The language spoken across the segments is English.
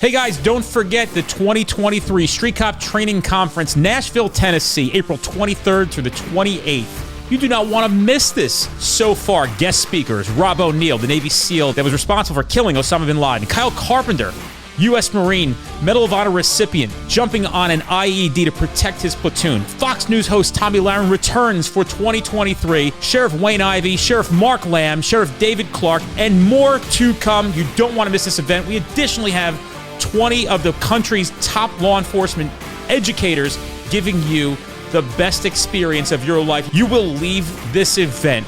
Hey guys, don't forget the 2023 Street Cop Training Conference, Nashville, Tennessee, April 23rd through the 28th. You do not want to miss this. So far, guest speakers, Rob O'Neill, the Navy SEAL that was responsible for killing Osama bin Laden, Kyle Carpenter, U.S. Marine, Medal of Honor recipient, jumping on an IED to protect his platoon. Fox News host Tommy Lahren returns for 2023. Sheriff Wayne Ivey, Sheriff Mark Lamb, Sheriff David Clark, and more to come. You don't want to miss this event. We additionally have 20 of the country's top law enforcement educators giving you the best experience of your life. You will leave this event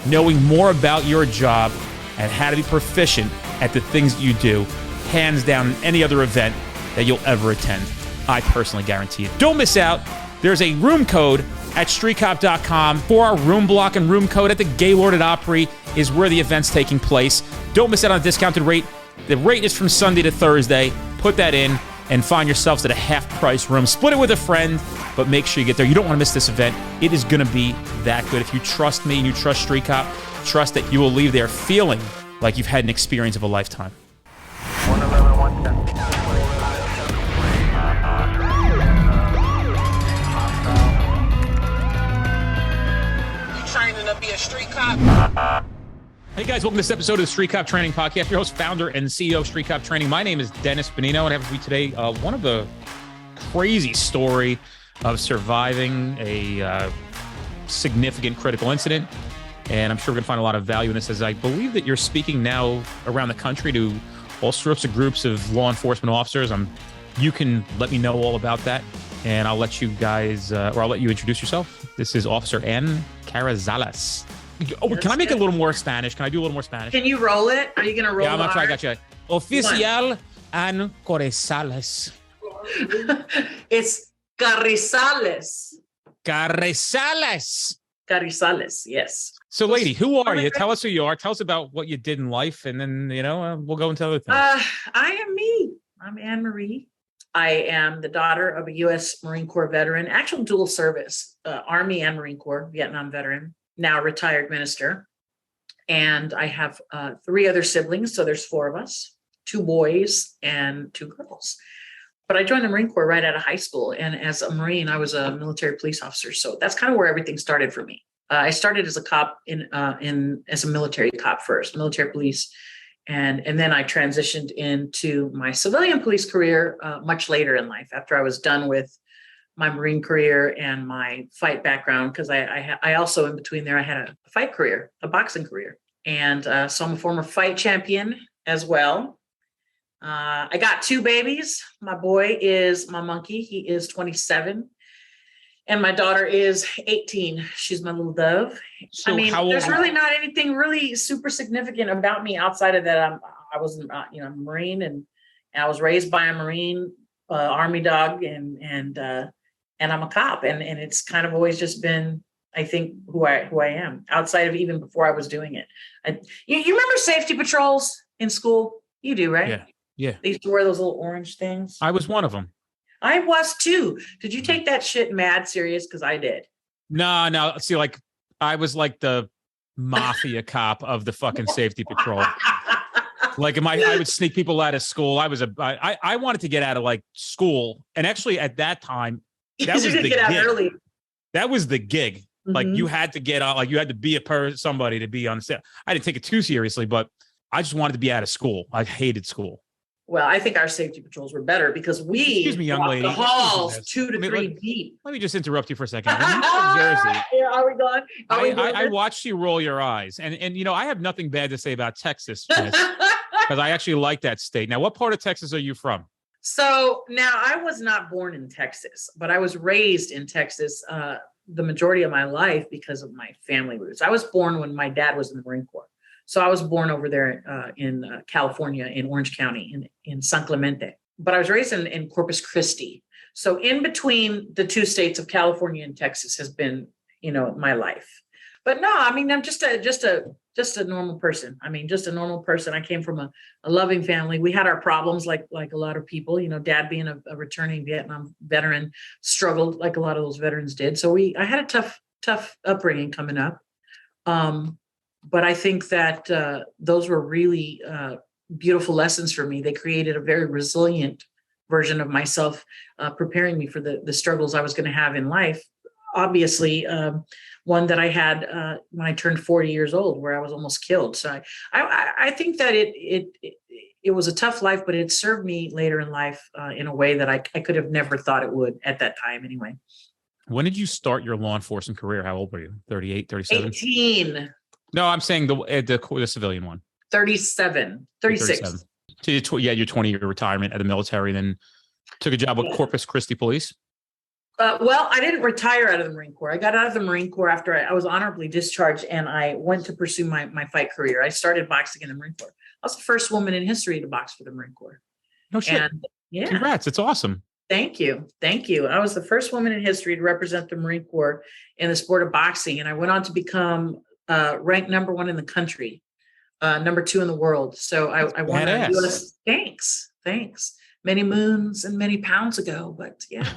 knowing more about your job and how to be proficient at the things you do, hands down, in any other event that you'll ever attend. I personally guarantee it. Don't miss out. There's a room code at streetcop.com for our room block, and room code at the Gaylord at Opry is where the event's taking place. Don't miss out on a discounted rate. The rate is from Sunday to Thursday. Put that in and find yourselves at a half-price room. Split it with a friend, but make sure you get there. You don't want to miss this event. It is going to be that good. If you trust me and you trust Street Cop, trust that you will leave there feeling like you've had an experience of a lifetime. 111, 110. You training to be a street cop? Hey guys, welcome to this episode of the Street Cop Training Podcast. Your host, founder, and CEO of Street Cop Training. My name is Dennis Benino, and I have with me today one of the crazy story of surviving a significant critical incident. And I'm sure we're going to find a lot of value in this, as I believe that you're speaking now around the country to all sorts of groups of law enforcement officers. You can let me know all about that, and I'll let you guys, or I'll let you introduce yourself. This is Officer Ann Carrizales. Oh, can I make it a little more Spanish? Can I do a little more Spanish? Can you roll it? Are you going to roll it? Yeah, I'm going to try. I got you. Oficial Ann Carrizales. It's Carrizales. Carrizales. Carrizales, yes. So, lady, who are you? Tell us who you are. Tell us about what you did in life, and then, we'll go into other things. I am me. I'm Anne Marie. I am the daughter of a U.S. Marine Corps veteran, actual dual service, Army and Marine Corps, Vietnam veteran, now retired minister. And I have 3 other siblings, so there's 4 of us, 2 boys and 2 girls. But I joined the Marine Corps right out of high school. And as a Marine, I was a military police officer. So that's kind of where everything started for me. I started as a cop as a military cop first, military police. And then I transitioned into my civilian police career much later in life, after I was done with my Marine career and my fight background, because I also, in between there, I had a fight career, a boxing career. And so I'm a former fight champion as well. I got 2 babies. My boy is my monkey. He is 27. And my daughter is 18. She's my little dove. So I mean, there's really not anything really super significant about me outside of that. I was, a Marine, and I was raised by a Marine, Army dog, and I'm a cop. And it's kind of always just been, I think, who I am, outside of even before I was doing it. You remember safety patrols in school? You do, right? Yeah. They used to wear those little orange things. I was one of them. I was too. Did you take that shit mad serious? Because I did. No. See, like, I was like the mafia cop of the fucking safety patrol. Like, I would sneak people out of school. I wanted to get out of like school, and actually at that time, that was the get out gig. early. That was the gig. Mm-hmm. Like, you had to get out. Like, you had to be somebody to be on set. I didn't take it too seriously, but I just wanted to be out of school. I hated school. Well, I think our safety patrols were better because we Excuse me, young lady. the halls 2 to 3 deep. Let me just interrupt you for a second. When you were in Jersey, Yeah, are we gone? I watched you roll your eyes, and I have nothing bad to say about Texas, because I actually like that state. Now, what part of Texas are you from? So now, I was not born in Texas, but I was raised in Texas the majority of my life because of my family roots. I was born when my dad was in the Marine Corps. So I was born over there in California, in Orange County, in San Clemente. But I was raised in Corpus Christi. So in between the 2 states of California and Texas has been, my life. But no, I mean, I'm just a normal person. I mean, just a normal person. I came from a loving family. We had our problems like a lot of people. Dad being a returning Vietnam veteran struggled like a lot of those veterans did. So I had a tough upbringing coming up. But I think that those were really beautiful lessons for me. They created a very resilient version of myself, preparing me for the struggles I was going to have in life. Obviously, one that I had when I turned 40 years old, where I was almost killed. So I think that it was a tough life, but it served me later in life in a way that I could have never thought it would at that time anyway. When did you start your law enforcement career? How old were you? 38, 37? 18. No, I'm saying the civilian one. 37, 36. 37. So you had your 20-year retirement at the military, then took a job with Corpus Christi Police. Well, I didn't retire out of the Marine Corps. I got out of the Marine Corps after I was honorably discharged, and I went to pursue my fight career. I started boxing in the Marine Corps. I was the first woman in history to box for the Marine Corps. No shit. And, yeah. Congrats. It's awesome. Thank you. Thank you. I was the first woman in history to represent the Marine Corps in the sport of boxing. And I went on to become ranked number 1 in the country, number 2 in the world. So I won a US. Thanks. Many moons and many pounds ago, but yeah,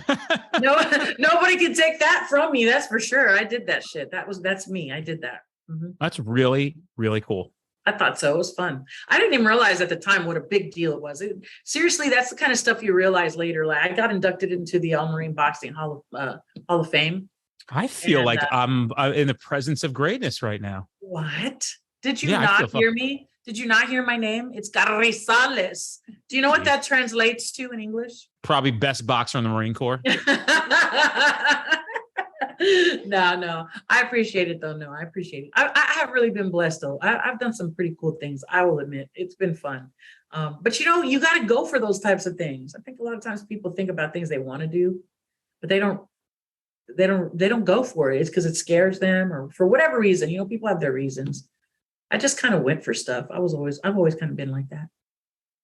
nobody can take that from me. That's for sure. I did that shit. That's me. I did that. Mm-hmm. That's really, really cool. I thought so. It was fun. I didn't even realize at the time what a big deal it was. Seriously, that's the kind of stuff you realize later. Like I got inducted into the All Marine Boxing Hall of Fame. I feel like I'm in the presence of greatness right now. What? Did you not hear me? Did you not hear my name? It's Carrizales. Do you know what that translates to in English? Probably best boxer in the Marine Corps. No. I appreciate it though. No, I appreciate it. I have really been blessed though. I've done some pretty cool things. I will admit it's been fun. But you got to go for those types of things. I think a lot of times people think about things they want to do, but they don't go for it. It's because it scares them or for whatever reason. People have their reasons. I just kind of went for stuff. I've always kind of been like that.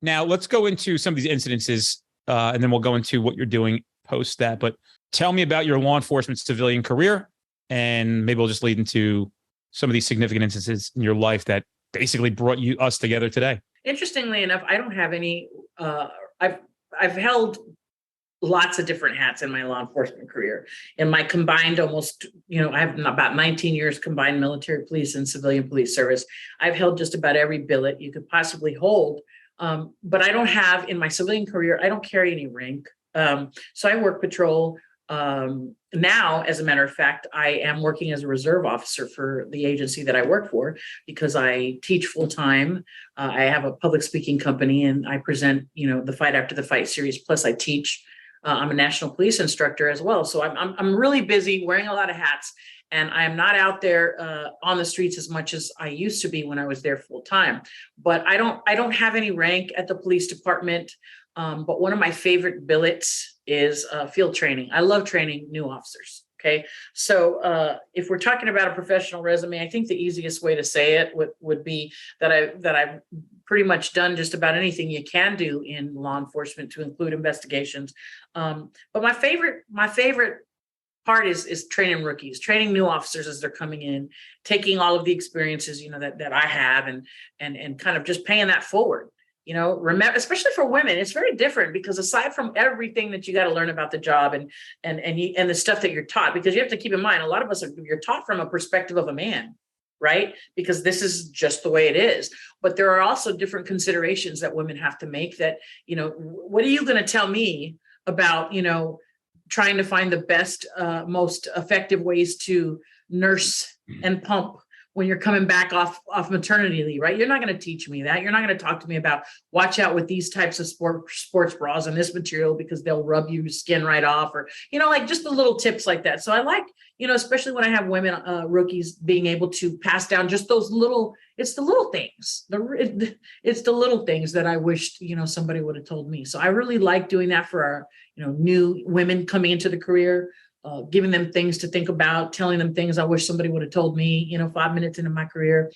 Now let's go into some of these incidences, and then we'll go into what you're doing post that. But tell me about your law enforcement civilian career, and maybe we'll just lead into some of these significant instances in your life that basically brought us together today. Interestingly enough, I don't have any. I've held lots of different hats in my law enforcement career. In my combined I have about 19 years combined military police and civilian police service. I've held just about every billet you could possibly hold. But I don't have, in my civilian career, I don't carry any rank. So I work patrol. Now, as a matter of fact, I am working as a reserve officer for the agency that I work for because I teach full time. I have a public speaking company and I present, the Fight After the Fight series. Plus I teach. I'm a national police instructor as well. So I'm really busy wearing a lot of hats, and I am not out there on the streets as much as I used to be when I was there full time. But I don't have any rank at the police department. But one of my favorite billets is field training. I love training new officers. Okay. So if we're talking about a professional resume, I think the easiest way to say it would be that I've pretty much done just about anything you can do in law enforcement, to include investigations. But my favorite part is training rookies, training new officers as they're coming in, taking all of the experiences, that I have and kind of just paying that forward. Remember, especially for women, it's very different because aside from everything that you got to learn about the job and the stuff that you're taught, because you have to keep in mind, a lot of us you're taught from a perspective of a man, right? Because this is just the way it is. But there are also different considerations that women have to make that, what are you going to tell me about, trying to find the best, most effective ways to nurse and pump when you're coming back off maternity leave, right? You're not going to teach me that. You're not going to talk to me about watch out with these types of sports bras and this material because they'll rub your skin right off, or, like just the little tips like that. So I like, especially when I have women, rookies, being able to pass down just those it's the little things. It's the little things that I wished, somebody would have told me. So I really like doing that for our, new women coming into the career. Giving them things to think about, telling them things I wish somebody would have told me, 5 minutes into my career,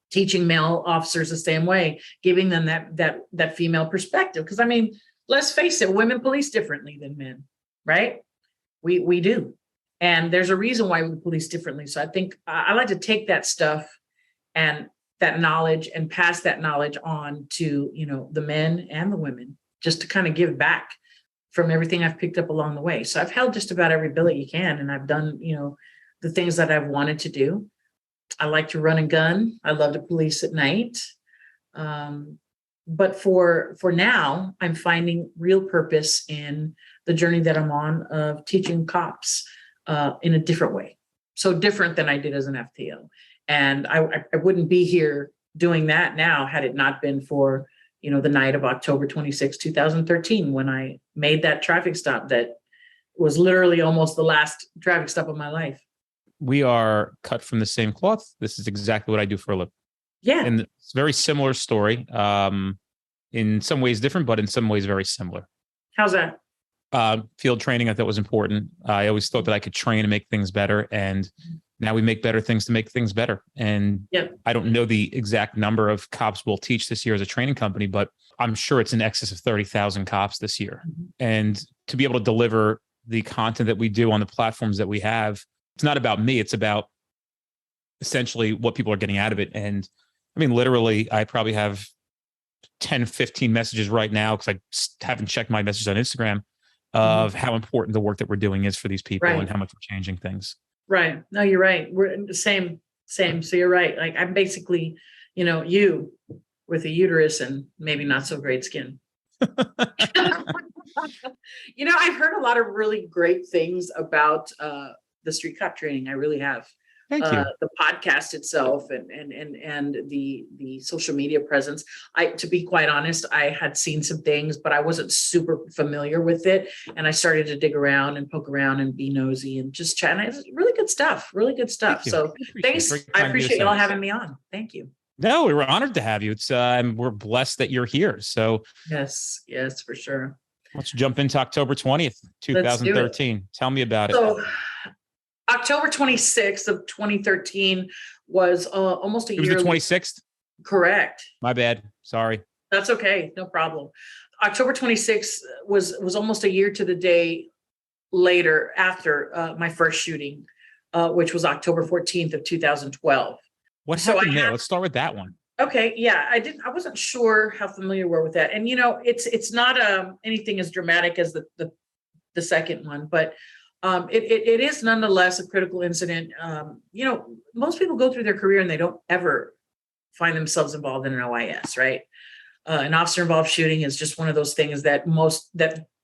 teaching male officers the same way, giving them that female perspective. Because let's face it, women police differently than men, right? We do. And there's a reason why we police differently. So I think I like to take that stuff and that knowledge and pass that knowledge on to, the men and the women, just to kind of give back from everything I've picked up along the way. So I've held just about every billet you can. And I've done, the things that I've wanted to do. I like to run and gun. I love to police at night. But for now, I'm finding real purpose in the journey that I'm on of teaching cops in a different way. So different than I did as an FTO. And I wouldn't be here doing that now had it not been for, the night of October 26, 2013, when I made that traffic stop that was literally almost the last traffic stop of my life. We are cut from the same cloth. This is exactly what I do for a living. Yeah. And it's a very similar story. In some ways different, but in some ways very similar. How's that? Field training, I thought was important. I always thought that I could train and make things better. And now we make better things to make things better. And I don't know the exact number of cops we'll teach this year as a training company, but I'm sure it's in excess of 30,000 cops this year. And to be able to deliver the content that we do on the platforms that we have, it's not about me. It's about essentially what people are getting out of it. And I mean, literally, I probably have 10, 15 messages right now because I haven't checked my messages on Instagram of how important the work that we're doing is for these people and how much we're changing things. Right. No, you're right. We're in the same. So you're right. Like I'm basically, you with a uterus and maybe not so great skin. I've heard a lot of really great things about the street cop training. I really have. Thank you. The podcast itself and the social media presence. To be quite honest, I had seen some things, but I wasn't super familiar with it. And I started to dig around and poke around and be nosy and just chat. And it's really good stuff. Really good stuff. So thanks. I appreciate y'all having me on. Thank you. No, we were honored to have you. It's we're blessed that you're here. So yes, for sure. Let's jump into October 20th, 2013. Tell me about it. October 26th of 2013 was almost a year. It was the 26th? Correct. My bad. Sorry. That's okay. No problem. October 26th was almost a year to the day later after my first shooting, which was October 14th of 2012. What happened there? Let's start with that one. Okay. Yeah, I wasn't sure how familiar you were with that. And, it's not anything as dramatic as the second one, but it is nonetheless a critical incident. Most people go through their career and they don't ever find themselves involved in an OIS, right? An officer involved shooting is just one of those things that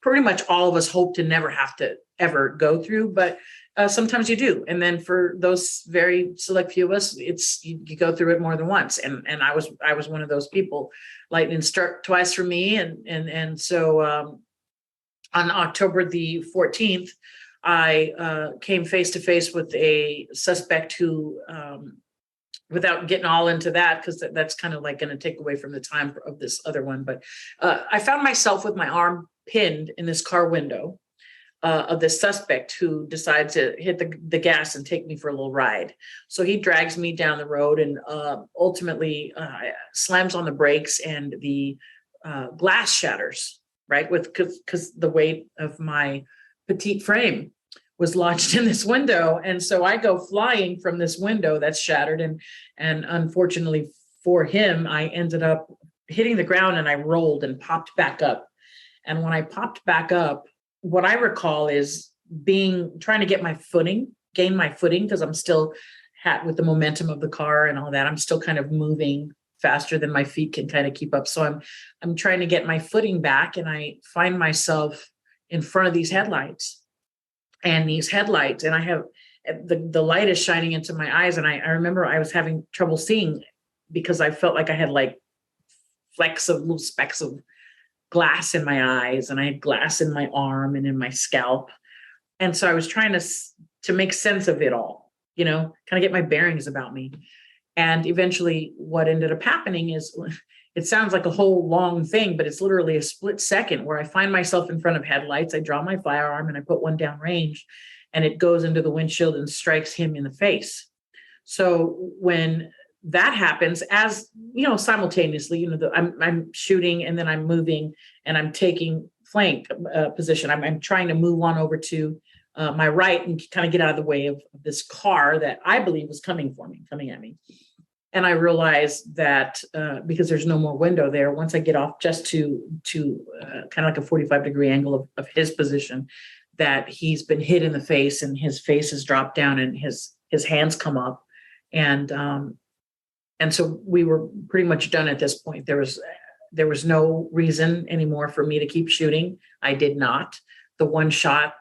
pretty much all of us hope to never have to ever go through, but sometimes you do. And then for those very select few of us, you go through it more than once. And I was one of those people. Lightning struck twice for me. And so on October the 14th, I came face to face with a suspect who, without getting all into that, because that's kind of like going to take away from the time of this other one. But I found myself with my arm pinned in this car window of this suspect who decides to hit the gas and take me for a little ride. So he drags me down the road and ultimately slams on the brakes and the glass shatters, right? Because the weight of my petite frame was lodged in this window. And so I go flying from this window that's shattered. And unfortunately for him, I ended up hitting the ground and I rolled and popped back up. And when I popped back up, what I recall is trying to gain my footing, because I'm still with the momentum of the car and all that. I'm still kind of moving faster than my feet can kind of keep up. So I'm trying to get my footing back, and I find myself in front of these headlights. And I have the light is shining into my eyes. And I remember I was having trouble seeing because I felt like I had like little specks of glass in my eyes, and I had glass in my arm and in my scalp. And so I was trying to make sense of it all, kind of get my bearings about me. And eventually what ended up happening is, it sounds like a whole long thing, but it's literally a split second where I find myself in front of headlights. I draw my firearm and I put one down range, and it goes into the windshield and strikes him in the face. So when that happens, as simultaneously, I'm shooting and then I'm moving and I'm taking flank position. I'm trying to move on over to my right and kind of get out of the way of this car that I believe was coming at me. And I realized that because there's no more window there, once I get off just to kind of like a 45-degree angle of his position, that he's been hit in the face and his face has dropped down and his hands come up. And so we were pretty much done at this point. There was there was no reason anymore for me to keep shooting. I did not. The one shot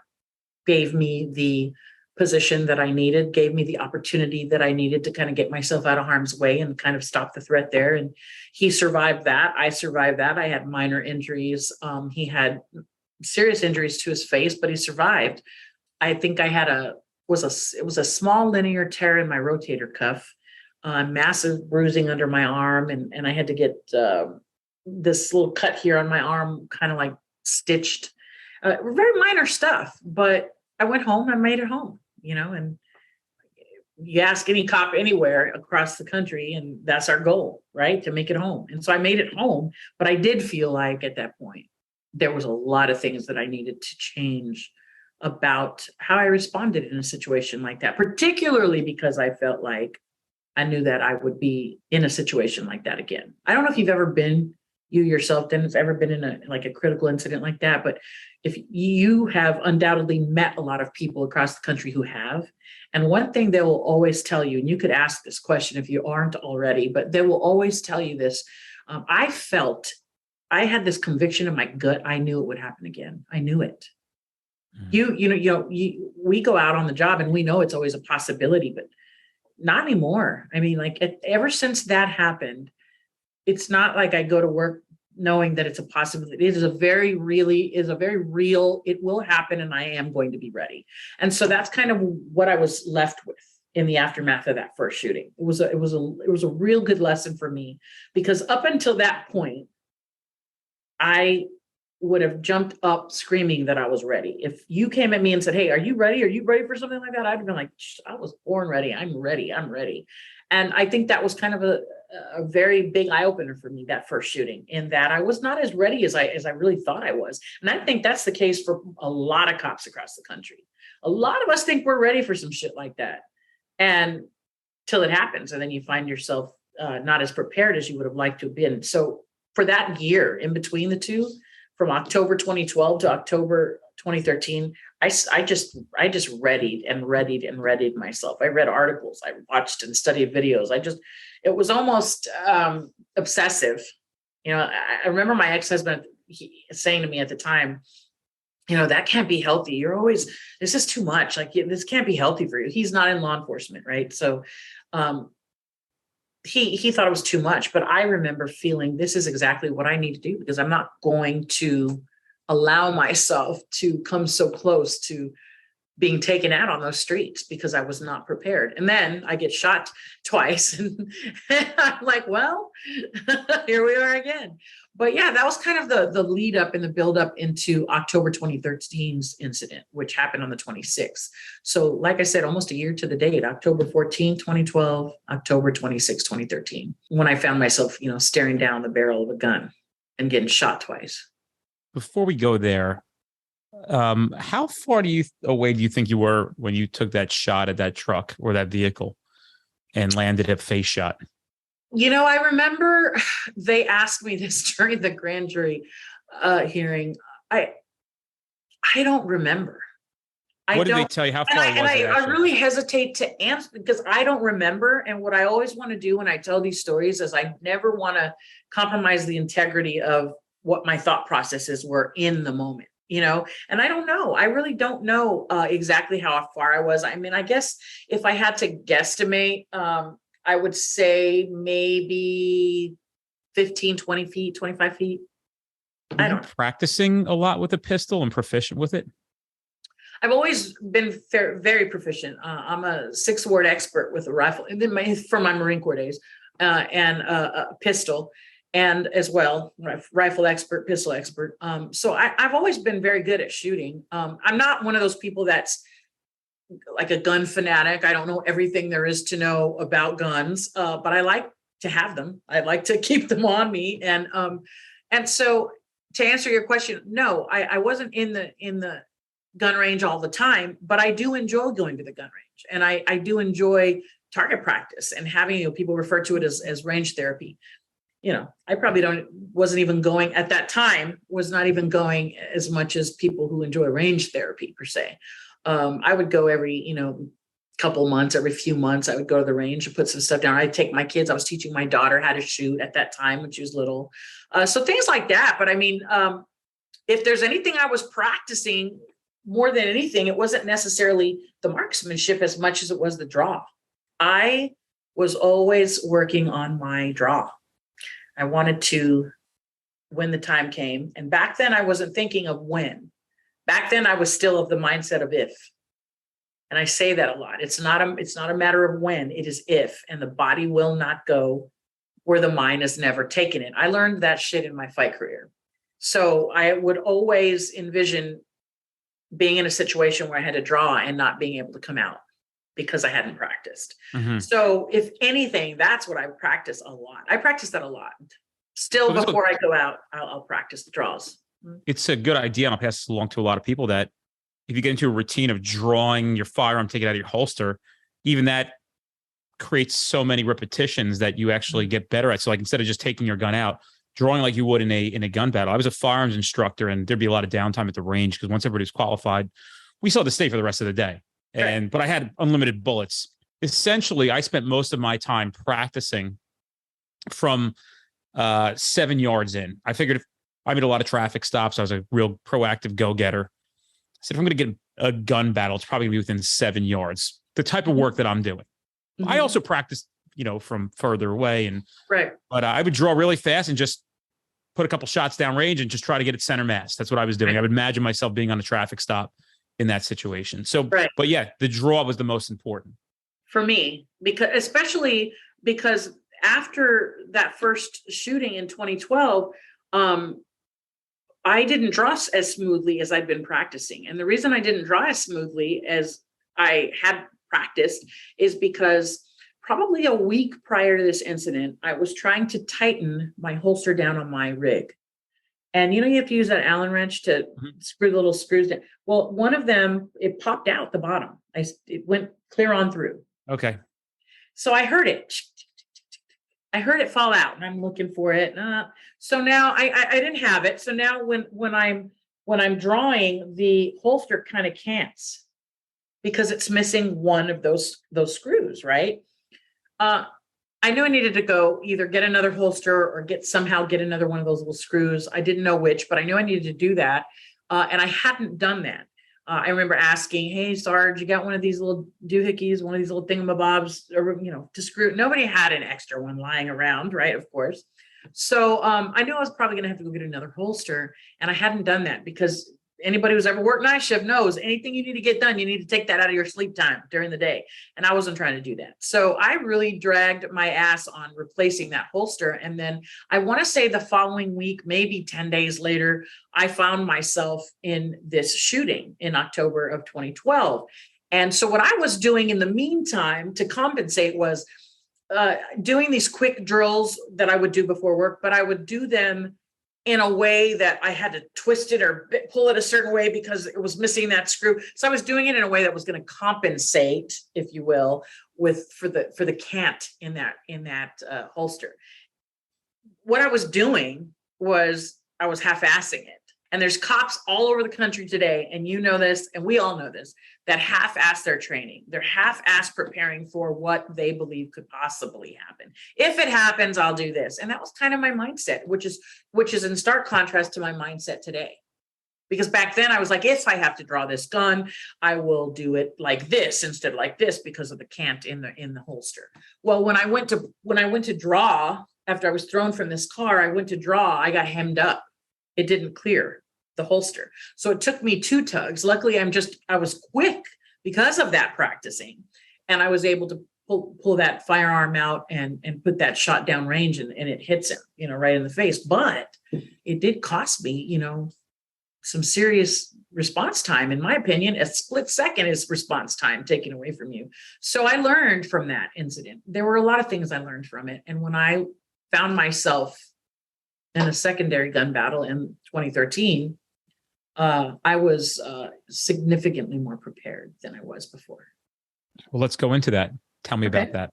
gave me the position that I needed, gave me the opportunity that I needed to kind of get myself out of harm's way and kind of stop the threat there. And he survived that. I survived that. I had minor injuries. He had serious injuries to his face, but he survived. I think I had it was a small linear tear in my rotator cuff, massive bruising under my arm. And I had to get this little cut here on my arm, kind of like stitched, very minor stuff, but I went home and made it home, and you ask any cop anywhere across the country, and that's our goal, right? To make it home. And so I made it home, but I did feel like at that point, there was a lot of things that I needed to change about how I responded in a situation like that, particularly because I felt like I knew that I would be in a situation like that again. I don't know if you've ever been, you yourself, Dennis, ever been in a critical incident like that, but if you have undoubtedly met a lot of people across the country who have, and one thing they will always tell you, and you could ask this question if you aren't already, but they will always tell you this. I had this conviction in my gut. I knew it would happen again. I knew it. We go out on the job and we know it's always a possibility, but not anymore. I mean, ever since that happened, it's not like I go to work knowing that it's a possibility. It is a very real, it will happen, and I am going to be ready. And so that's kind of what I was left with in the aftermath of that first shooting. It was a real good lesson for me, because up until that point, I would have jumped up screaming that I was ready. If you came at me and said, "Hey, are you ready? Are you ready for something like that?" I'd have been like, "I was born ready. I'm ready. I'm ready." And I think that was kind of a very big eye opener for me, that first shooting, in that I was not as ready as I really thought I was. And I think that's the case for a lot of cops across the country. A lot of us think we're ready for some shit like that, and till it happens, and then you find yourself not as prepared as you would have liked to have been. So for that year in between the two, from October 2012 to October 2013, I just readied myself. I read articles, I watched and studied videos. It was almost obsessive. I remember my ex-husband saying to me at the time, that can't be healthy. This is too much. This can't be healthy for you. He's not in law enforcement, right? So he thought it was too much, but I remember feeling this is exactly what I need to do, because I'm not going to allow myself to come so close to being taken out on those streets, because I was not prepared. And then I get shot twice, and I'm like, well, here we are again. But yeah, that was kind of the lead up and the build up into October 2013's incident, which happened on the 26th. So like I said, almost a year to the date, October 14, 2012, October 26, 2013, when I found myself, staring down the barrel of a gun and getting shot twice. Before we go there, how far away do you think you were when you took that shot at that truck or that vehicle and landed a face shot? I remember they asked me this during the grand jury hearing. I don't remember. What did they tell you? How far was it? I really hesitate to answer, because I don't remember. And what I always want to do when I tell these stories is I never want to compromise the integrity of what my thought processes were in the moment. And I don't know. I really don't know exactly how far I was. I mean, I guess if I had to guesstimate, I would say maybe 15, 20 feet, 25 feet. I don't know. Practicing a lot with a pistol and proficient with it? I've always been very proficient. I'm a 6-word expert with a rifle, and then from my Marine Corps days, and a pistol. And as well, rifle expert, pistol expert. So I've always been very good at shooting. I'm not one of those people that's like a gun fanatic. I don't know everything there is to know about guns, but I like to have them. I like to keep them on me. And so to answer your question, no, I wasn't in the gun range all the time, but I do enjoy going to the gun range, and I do enjoy target practice and having, people refer to it as range therapy. I probably wasn't even going at that time, was not even going as much as people who enjoy range therapy per se. I would go every, couple months, every few months, I would go to the range and put some stuff down. I'd take my kids. I was teaching my daughter how to shoot at that time when she was little. So things like that. But I mean, if there's anything I was practicing more than anything, it wasn't necessarily the marksmanship as much as it was the draw. I was always working on my draw. I wanted to, when the time came. And back then I wasn't thinking of when. Back then I was still of the mindset of if. And I say that a lot. It's not a matter of when, it is if, and the body will not go where the mind has never taken it. I learned that shit in my fight career. So I would always envision being in a situation where I had to draw and not being able to come out because I hadn't practiced. Mm-hmm. So if anything, that's what I practice a lot. I practice that a lot. Still, So before I go out, I'll practice the draws. It's a good idea, and I'll pass this along to a lot of people, that if you get into a routine of drawing your firearm, take it out of your holster, even that creates so many repetitions that you actually get better at. So like, instead of just taking your gun out, drawing like you would in a gun battle. I was a firearms instructor, and there'd be a lot of downtime at the range because once everybody's qualified, we still had to stay for the rest of the day. But I had unlimited bullets. Essentially, I spent most of my time practicing from 7 yards in. I figured I made a lot of traffic stops. I was a real proactive go-getter. I said, if I'm going to get a gun battle, it's probably going to be within 7 yards, the type of work that I'm doing. Mm-hmm. I also practiced, from further away. But I would draw really fast and just put a couple shots down range and just try to get it center mass. That's what I was doing. I would imagine myself being on a traffic stop in that situation. So, but yeah, the draw was the most important. For me, especially because after that first shooting in 2012, I didn't draw as smoothly as I'd been practicing. And the reason I didn't draw as smoothly as I had practiced is because probably a week prior to this incident, I was trying to tighten my holster down on my rig. And you have to use that Allen wrench to screw the little screws down. Well, one of them, it popped out the bottom. It went clear on through. Okay. So I heard it. I heard it fall out, and I'm looking for it. So now I didn't have it. So now when I'm drawing, the holster kind of cants because it's missing one of those screws, right? I knew I needed to go either get another holster or get another one of those little screws. I didn't know which, but I knew I needed to do that. And I hadn't done that. I remember asking, hey, Sarge, you got one of these little doohickeys, one of these little thingamabobs, or, to screw. Nobody had an extra one lying around, right? Of course. So I knew I was probably going to have to go get another holster. And I hadn't done that because anybody who's ever worked night shift knows anything you need to get done, you need to take that out of your sleep time during the day. And I wasn't trying to do that. So I really dragged my ass on replacing that holster. And then I want to say the following week, maybe 10 days later, I found myself in this shooting in October of 2012. And so what I was doing in the meantime to compensate was doing these quick drills that I would do before work, but I would do them in a way that I had to twist it or pull it a certain way because it was missing that screw. So I was doing it in a way that was going to compensate, if you will, for the cant in that holster. What I was doing was I was half-assing it. And there's cops all over the country today, and you know this, and we all know this, that half-ass their training. They're half-ass preparing for what they believe could possibly happen. If it happens, I'll do this. And that was kind of my mindset, which is in stark contrast to my mindset today. Because back then I was like, if I have to draw this gun, I will do it like this instead of like this because of the cant in the holster. Well, when I went to draw, after I was thrown from this car, I went to draw, I got hemmed up. It didn't clear the holster. So it took me 2 tugs. Luckily, I was quick because of that practicing. And I was able to pull that firearm out and put that shot down range and it hits him, right in the face. But it did cost me, some serious response time. In my opinion, a split second is response time taken away from you. So I learned from that incident. There were a lot of things I learned from it. And when I found myself in a secondary gun battle in 2013, I was significantly more prepared than I was before. Well, let's go into that. Tell me about that.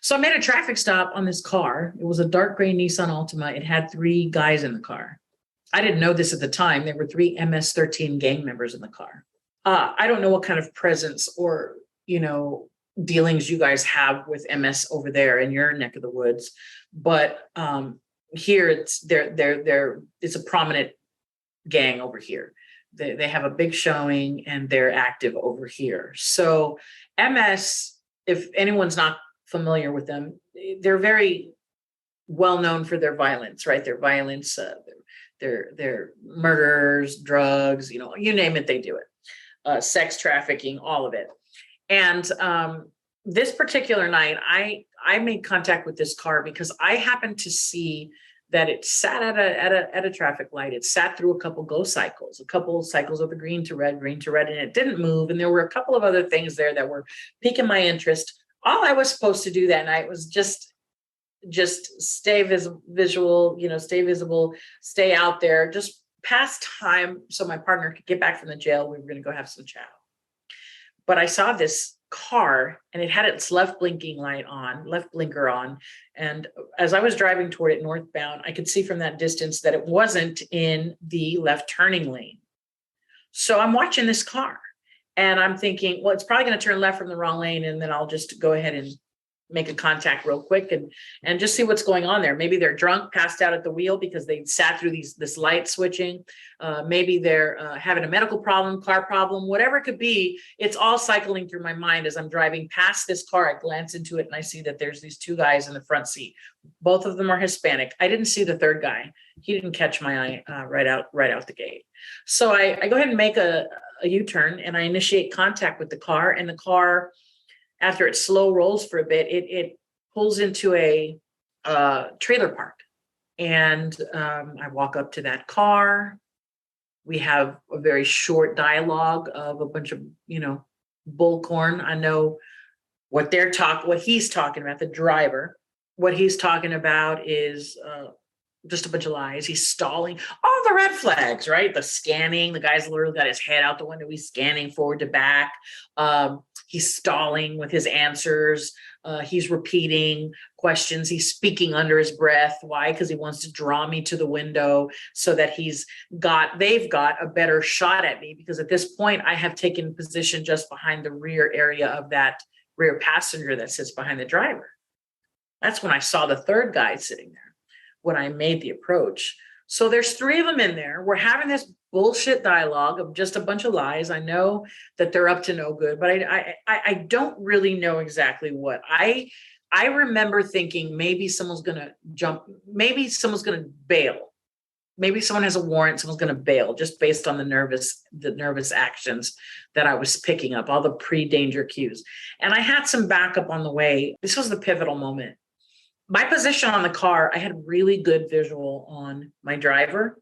So I made a traffic stop on this car. It was a dark gray Nissan Altima. It had 3 guys in the car. I didn't know this at the time. There were 3 MS-13 gang members in the car. I don't know what kind of presence or dealings you guys have with MS over there in your neck of the woods. But here it's it's a prominent gang over here. They have a big showing and they're active over here. So MS, if anyone's not familiar with them, they're very well known for their violence, right? Their violence, their murders, drugs, you name it, they do it. Sex trafficking, all of it. And this particular night, I made contact with this car because I happened to see that it sat at a traffic light. It sat through a couple cycles of the green to red, and it didn't move. And there were a couple of other things there that were piquing my interest. All I was supposed to do that night was just stay visual, stay visible, stay out there, just pass time so my partner could get back from the jail. We were going to go have some chow. But I saw this car and it had its left blinker on. And as I was driving toward it northbound, I could see from that distance that it wasn't in the left turning lane. So I'm watching this car and I'm thinking, well, it's probably going to turn left from the wrong lane. And then I'll just go ahead and make a contact real quick and just see what's going on there. Maybe they're drunk, passed out at the wheel because they sat through this light switching. Maybe they're having a medical problem, car problem, whatever it could be. It's all cycling through my mind as I'm driving past this car. I glance into it and I see that there's these two guys in the front seat. Both of them are Hispanic. I didn't see the third guy. He didn't catch my eye right out the gate. So I go ahead and make a U-turn and I initiate contact with the car, and the car, after it slow rolls for a bit, it pulls into a trailer park. And I walk up to that car. We have a very short dialogue of a bunch of, bullcorn. I know what he's talking about, the driver. What he's talking about is just a bunch of lies. He's stalling. All the red flags, right? The scanning. The guy's literally got his head out the window. He's scanning forward to back. He's stalling with his answers. He's repeating questions. He's speaking under his breath. Why? Because he wants to draw me to the window so that they've got a better shot at me. Because at this point, I have taken position just behind the rear area of that rear passenger that sits behind the driver. That's when I saw the third guy sitting there when I made the approach. So there's three of them in there. We're having this bullshit dialogue of just a bunch of lies. I know that they're up to no good, but I don't really know exactly what. I remember thinking maybe someone's going to jump. Maybe someone's going to bail. Maybe someone has a warrant. Someone's going to bail just based on the nervous actions that I was picking up, all the pre-danger cues. And I had some backup on the way. This was the pivotal moment. My position on the car, I had really good visual on my driver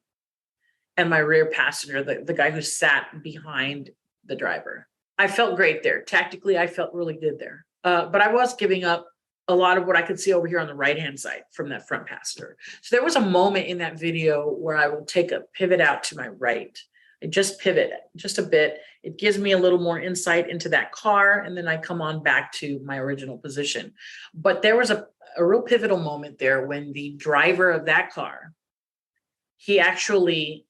and my rear passenger, the guy who sat behind the driver. I felt great there. Tactically, I felt really good there. But I was giving up a lot of what I could see over here on the right-hand side from that front passenger. So there was a moment in that video where I will take a pivot out to my right. I just pivot just a bit. It gives me a little more insight into that car, and then I come on back to my original position. But there was a real pivotal moment there when the driver of that car, he actually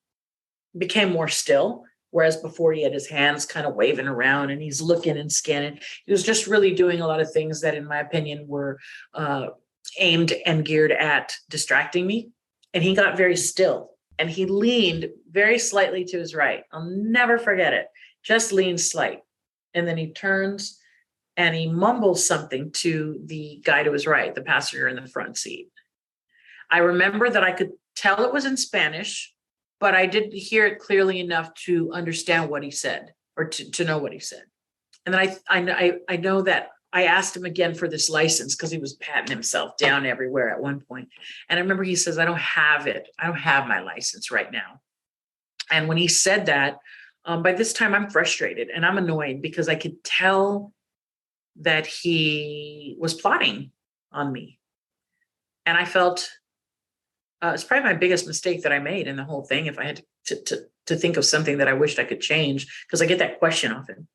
became more still, whereas before he had his hands kind of waving around and he's looking and scanning. He was just really doing a lot of things that, in my opinion, were aimed and geared at distracting me. And he got very still. And he leaned very slightly to his right. I'll never forget it. Just leaned slight. And then he turns and he mumbles something to the guy to his right, the passenger in the front seat. I remember that I could tell it was in Spanish, but I didn't hear it clearly enough to understand what he said or to know what he said. And then I know that I asked him again for this license because he was patting himself down everywhere at one point. And I remember he says, I don't have it. I don't have my license right now. And when he said that, by this time I'm frustrated and I'm annoyed because I could tell that he was plotting on me. And I felt it's probably my biggest mistake that I made in the whole thing. If I had to think of something that I wished I could change, because I get that question often,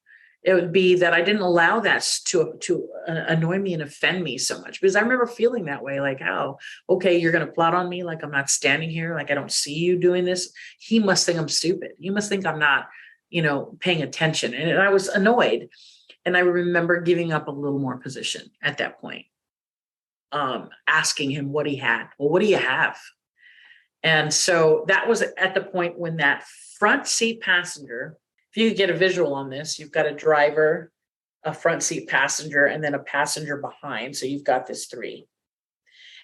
it would be that I didn't allow that to annoy me and offend me so much, because I remember feeling that way, like, oh, okay, you're going to plot on me, like I'm not standing here, like I don't see you doing this. He must think I'm stupid. You must think I'm not, paying attention. And I was annoyed. And I remember giving up a little more position at that point, asking him what he had. Well, what do you have? And so that was at the point when that front seat passenger, if you could get a visual on this, you've got a driver, a front seat passenger, and then a passenger behind. So you've got this three.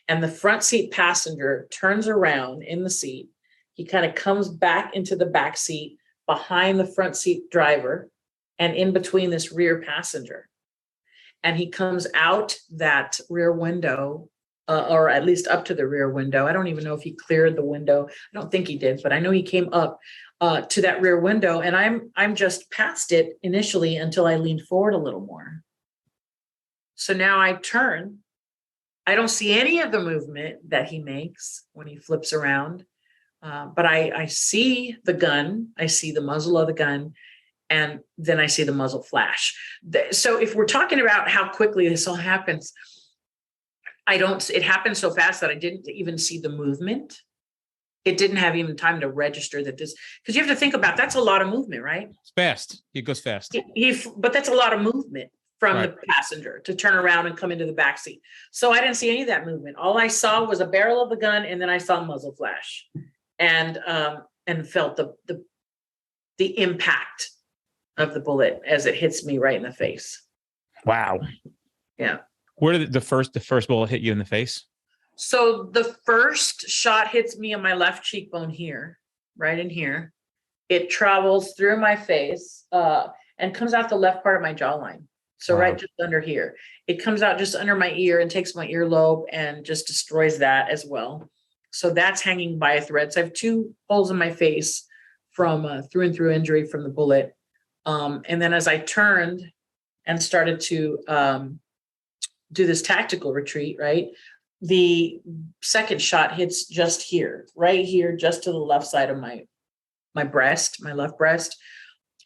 And the front seat passenger turns around in the seat. He kind of comes back into the back seat behind the front seat driver and in between this rear passenger. And he comes out that rear window, or at least up to the rear window. I don't even know if he cleared the window. I don't think he did, but I know he came up to that rear window, and I'm just past it initially until I leaned forward a little more. So now I turn. I don't see any of the movement that he makes when he flips around, but I see the gun. I see the muzzle of the gun, and then I see the muzzle flash. So if we're talking about how quickly this all happens, it happened so fast that I didn't even see the movement. It didn't have even time to register that this, because you have to think about, that's a lot of movement, right? It's fast. It goes fast. But that's a lot of movement from the passenger to turn around and come into the back seat. So I didn't see any of that movement. All I saw was a barrel of the gun, and then I saw muzzle flash, and felt the impact of the bullet as it hits me right in the face. Wow. Yeah. Where did the first bullet hit you in the face? So the first shot hits me on my left cheekbone here, right in here. It travels through my face and comes out the left part of my jawline. So right just under here. It comes out just under my ear and takes my earlobe and just destroys that as well. So that's hanging by a thread. So I have 2 holes in my face from through and through injury from the bullet. And then as I turned and started to do this tactical retreat, right? The second shot hits just here, right here, just to the left side of my breast, my left breast.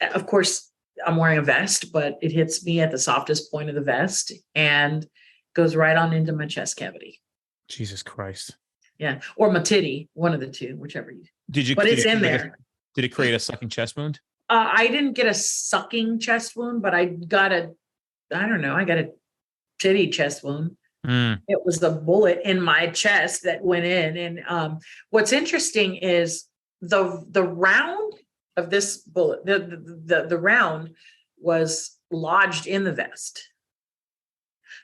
Of course, I'm wearing a vest, but it hits me at the softest point of the vest and goes right on into my chest cavity. Jesus Christ. Yeah. Or my titty, one of the two, whichever you. But it's in there. Did it create a sucking chest wound? I didn't get a sucking chest wound, but I got a titty chest wound. It was the bullet in my chest that went in. And what's interesting is the round of this bullet, the round was lodged in the vest.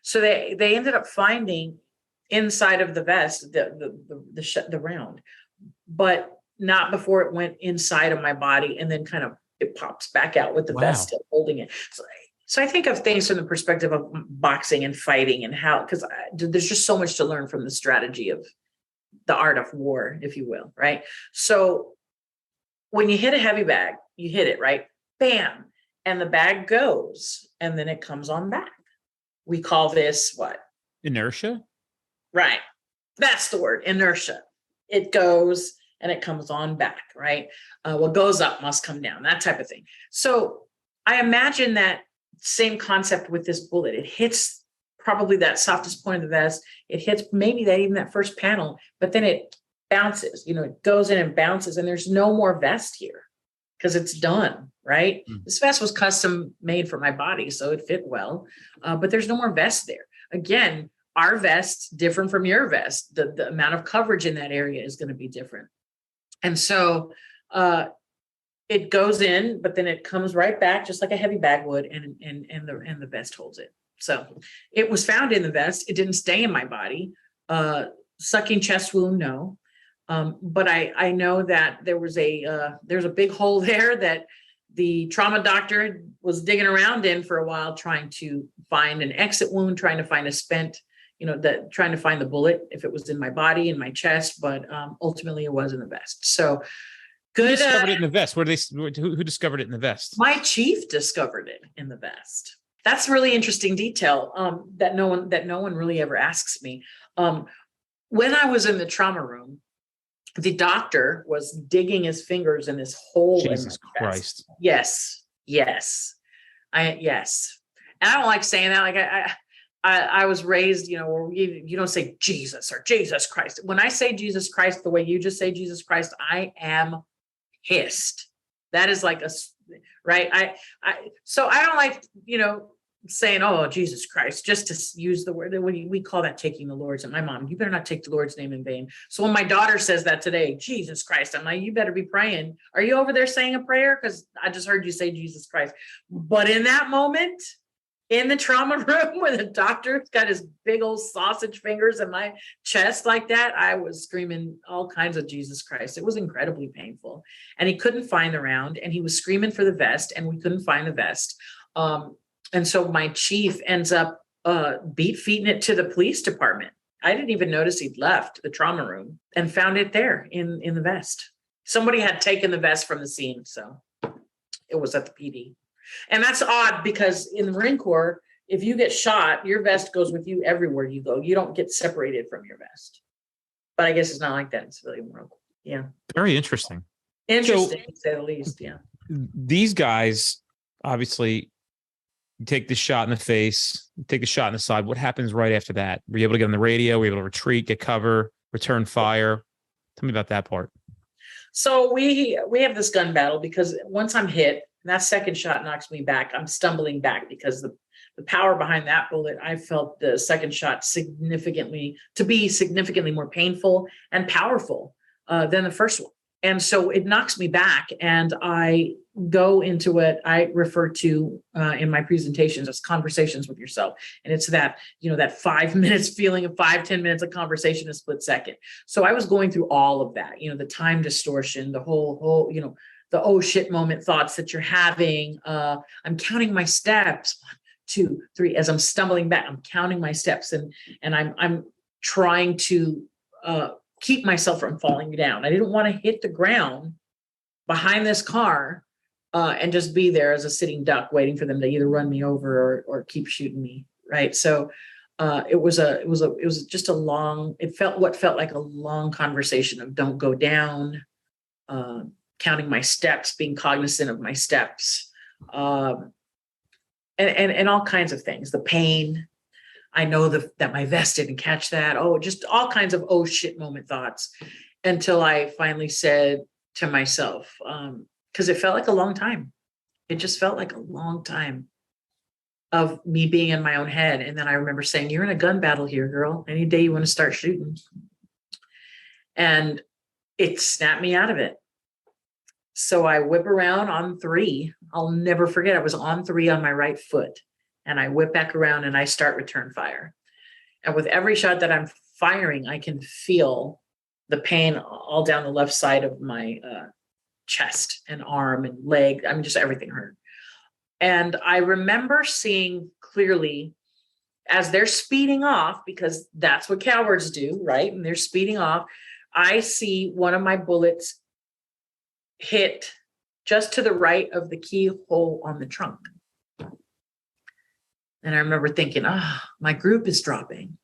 So they ended up finding inside of the vest the round, but not before it went inside of my body, and then kind of it pops back out with the vest still holding it. So I think of things from the perspective of boxing and fighting and how, because there's just so much to learn from the strategy of the art of war, if you will, right? So when you hit a heavy bag, you hit it, right? Bam. And the bag goes, and then it comes on back. We call this what? Inertia? Right. That's the word, inertia. It goes and it comes on back, right? What goes up must come down, that type of thing. So I imagine that same concept with this bullet. It hits probably that softest point of the vest. It hits maybe that first panel, but then it bounces, it goes in and bounces, and there's no more vest here because it's done, right? This vest was custom made for my body, so it fit well, but there's no more vest there. Again, our vest's different from your vest. The amount of coverage in that area is going to be different. And so it goes in, but then it comes right back just like a heavy bag would, and the vest holds it. So it was found in the vest. It didn't stay in my body. Sucking chest wound, no. But I know that there's a big hole there that the trauma doctor was digging around in for a while, trying to find an exit wound, trying to find a spent, trying to find the bullet if it was in my body, in my chest, but ultimately it was in the vest. So good. Who discovered it in the vest? Who discovered it in the vest? My chief discovered it in the vest. That's really interesting detail that no one really ever asks me. When I was in the trauma room, the doctor was digging his fingers in this hole. Jesus Christ. Yes. Yes. And I don't like saying that. Like I was raised, where you don't say Jesus or Jesus Christ. When I say Jesus Christ, the way you just say Jesus Christ, I am pissed. That is like right. So I don't like, saying, "Oh, Jesus Christ," just to use the word. We call that taking the Lord's. And my mom, you better not take the Lord's name in vain. So when my daughter says that today, Jesus Christ, I'm like, you better be praying. Are you over there saying a prayer? Because I just heard you say Jesus Christ. But in that moment, in the trauma room where the doctor's got his big old sausage fingers in my chest like that, I was screaming all kinds of Jesus Christ. It was incredibly painful. And he couldn't find the round, and he was screaming for the vest, and we couldn't find the vest. And so my chief ends up feeding it to the police department. I didn't even notice he'd left the trauma room and found it there in the vest. Somebody had taken the vest from the scene, so it was at the PD. And that's odd because in the Marine Corps, if you get shot, your vest goes with you everywhere you go. You don't get separated from your vest. But I guess it's not like that in civilian world. Yeah. Very interesting. Interesting, to say the least. Yeah. These guys, obviously, you take the shot in the face, you take the shot in the side. What happens right after that? Were you able to get on the radio? Were you able to retreat, get cover, return fire? Tell me about that part. So we have this gun battle because once I'm hit, and that second shot knocks me back, I'm stumbling back because the power behind that bullet, I felt the second shot significantly more painful and powerful than the first one. And so it knocks me back, and I go into what I refer to in my presentations as conversations with yourself. And it's that, that 5 minutes feeling of 5-10 minutes of conversation in a split second. So I was going through all of that, the time distortion, the whole, the oh shit moment thoughts that you're having. I'm counting my steps, 1, 2, 3, as I'm stumbling back, I'm counting my steps, and I'm trying to keep myself from falling down. I didn't want to hit the ground behind this car and just be there as a sitting duck waiting for them to either run me over or keep shooting me. Right. So it was just a long, what felt like a long conversation of don't go down, counting my steps, being cognizant of my steps, and all kinds of things, the pain. I know that my vest didn't catch that. Oh, just all kinds of oh shit moment thoughts until I finally said to myself, because it felt like a long time. It just felt like a long time of me being in my own head. And then I remember saying, you're in a gun battle here, girl. Any day you want to start shooting. And it snapped me out of it. So I whip around on 3. I'll never forget. I was on 3 on my right foot. And I whip back around and I start return fire. And with every shot that I'm firing, I can feel the pain all down the left side of my chest and arm and leg. I mean, just everything hurt. And I remember seeing clearly as they're speeding off, because that's what cowards do, right? And they're speeding off. I see one of my bullets hit just to the right of the keyhole on the trunk. And I remember thinking, my group is dropping.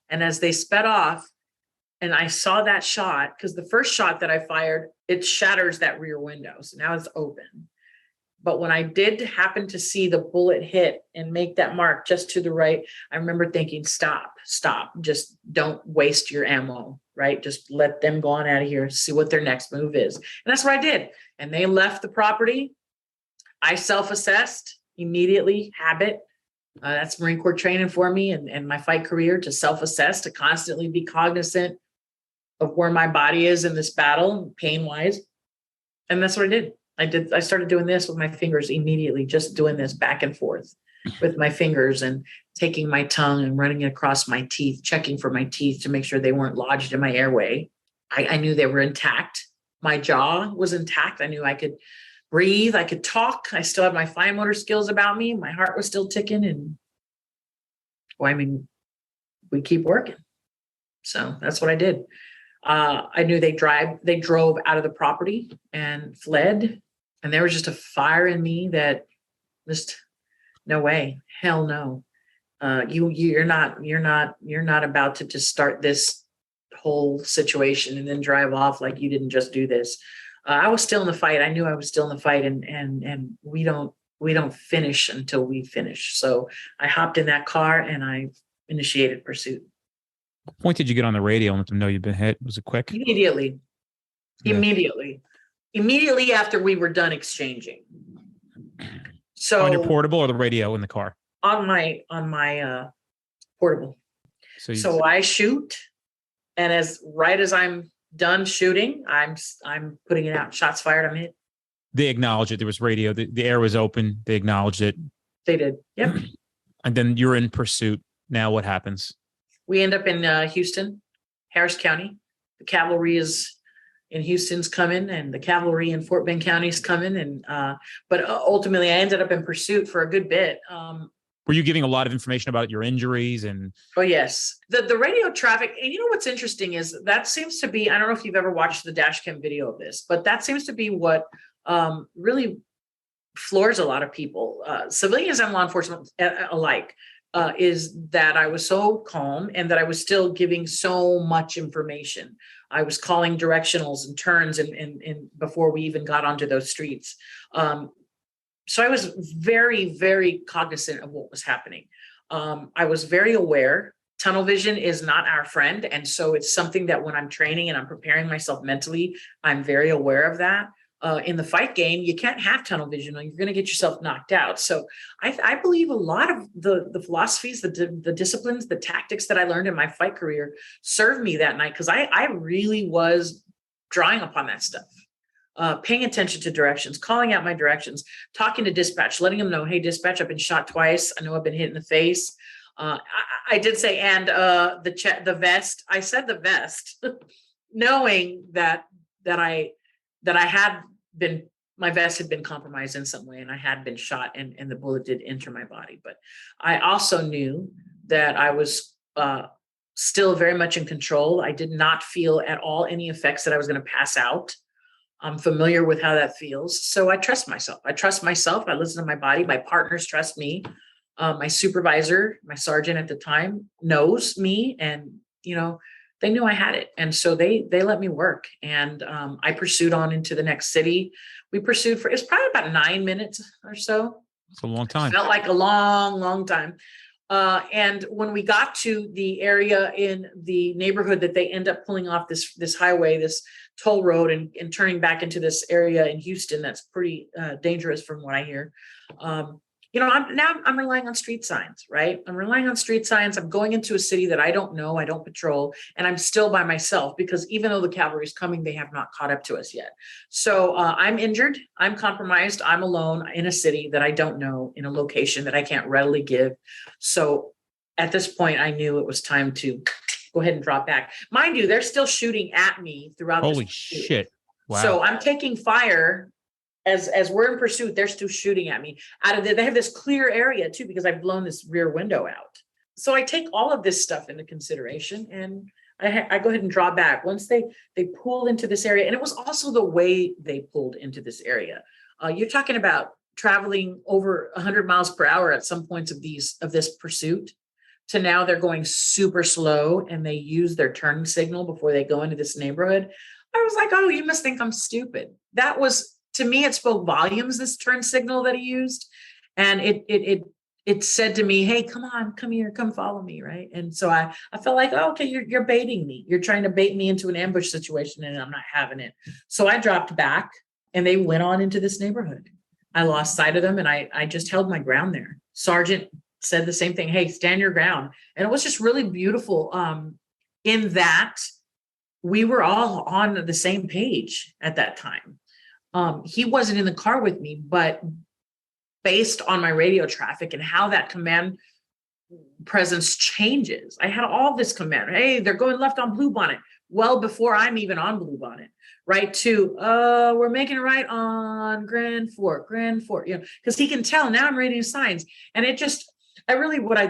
And as they sped off, and I saw that shot, because the first shot that I fired, it shatters that rear window. So now it's open. But when I did happen to see the bullet hit and make that mark just to the right, I remember thinking, stop. Just don't waste your ammo, right? Just let them go on out of here, see what their next move is. And that's what I did. And they left the property. I self-assessed immediately, habit. That's Marine Corps training for me and my fight career, to self-assess, to constantly be cognizant of where my body is in this battle, pain-wise. And that's what I did. I started doing this with my fingers immediately, just doing this back and forth with my fingers and taking my tongue and running it across my teeth, checking for my teeth to make sure they weren't lodged in my airway. I knew they were intact. My jaw was intact. I knew I could breathe. I could talk. I still had my fine motor skills about me. My heart was still ticking. And we keep working. So that's what I did. I knew they drove out of the property and fled. And there was just a fire in me that just, no way, hell no. You're not about to just start this whole situation and then drive off like you didn't just do this. I was still in the fight. I knew I was still in the fight, and we don't finish until we finish. So I hopped in that car and I initiated pursuit. What point did you get on the radio and let them know you've been hit? Was it quick? Immediately. Yeah. Immediately after we were done exchanging. So On your portable or the radio in the car? on my portable. So I shoot, and right as I'm done shooting, I'm putting it out. Shots fired. I'm hit. They acknowledged it. There was radio. The air was open. They acknowledged it. They did. Yep. And then you're in pursuit. Now what happens? We end up in Houston, Harris County. The cavalry is in Houston's coming, and the cavalry in Fort Bend County is coming. And but ultimately, I ended up in pursuit for a good bit. Were you giving a lot of information about your injuries and? Oh yes, the radio traffic. And you know what's interesting is that seems to be. I don't know if you've ever watched the dash cam video of this, but that seems to be what really floors a lot of people, civilians and law enforcement alike. Is that I was so calm and that I was still giving so much information. I was calling directionals and turns and before we even got onto those streets. So I was very, very cognizant of what was happening. I was very aware. Tunnel vision is not our friend. And so it's something that when I'm training and I'm preparing myself mentally, I'm very aware of that. In the fight game, you can't have tunnel vision or you're going to get yourself knocked out. So I believe a lot of the philosophies, the disciplines, the tactics that I learned in my fight career served me that night because I really was drawing upon that stuff. Paying attention to directions, calling out my directions, talking to dispatch, letting them know, hey, dispatch, I've been shot twice. I know I've been hit in the face. I did say, and the vest, I said the vest, knowing that I had been, my vest had been compromised in some way and I had been shot and the bullet did enter my body. But I also knew that I was still very much in control. I did not feel at all any effects that I was going to pass out. I'm familiar with how that feels. So I trust myself. I listen to my body. My partners trust me. My supervisor, my sergeant at the time knows me and, they knew I had it. And so they let me work. And I pursued on into the next city. We pursued it's probably about 9 minutes or so. It's a long time. It felt like a long, long time. And when we got to the area in the neighborhood that they end up pulling off this highway, this toll road and turning back into this area in Houston, that's pretty dangerous from what I hear. I'm relying on street signs, right? I'm relying on street signs. I'm going into a city that I don't know, I don't patrol, and I'm still by myself because even though the cavalry is coming, they have not caught up to us yet. So I'm injured, I'm compromised, I'm alone in a city that I don't know, in a location that I can't readily give. So at this point, I knew it was time to go ahead and drop back. Mind you, they're still shooting at me throughout. Holy shit. Wow. So I'm taking fire. As we're in pursuit, they're still shooting at me out of there. They have this clear area too, because I've blown this rear window out. So I take all of this stuff into consideration and I go ahead and draw back. Once they pulled into this area, and it was also the way they pulled into this area. You're talking about traveling over 100 miles per hour at some points of this pursuit to now they're going super slow and they use their turn signal before they go into this neighborhood. I was like, oh, you must think I'm stupid. That was, to me, it spoke volumes, this turn signal that he used. And it said to me, hey, come on, come here, come follow me, right? And so I felt like, oh, okay, you're baiting me. You're trying to bait me into an ambush situation and I'm not having it. So I dropped back and they went on into this neighborhood. I lost sight of them and I just held my ground there. Sergeant said the same thing, hey, stand your ground. And it was just really beautiful in that we were all on the same page at that time. He wasn't in the car with me, but based on my radio traffic and how that command presence changes, I had all this command. Hey, they're going left on Bluebonnet. Well, before I'm even on Bluebonnet, right to, we're making a right on Grand Fork, because he can tell now I'm reading signs. And it just, what I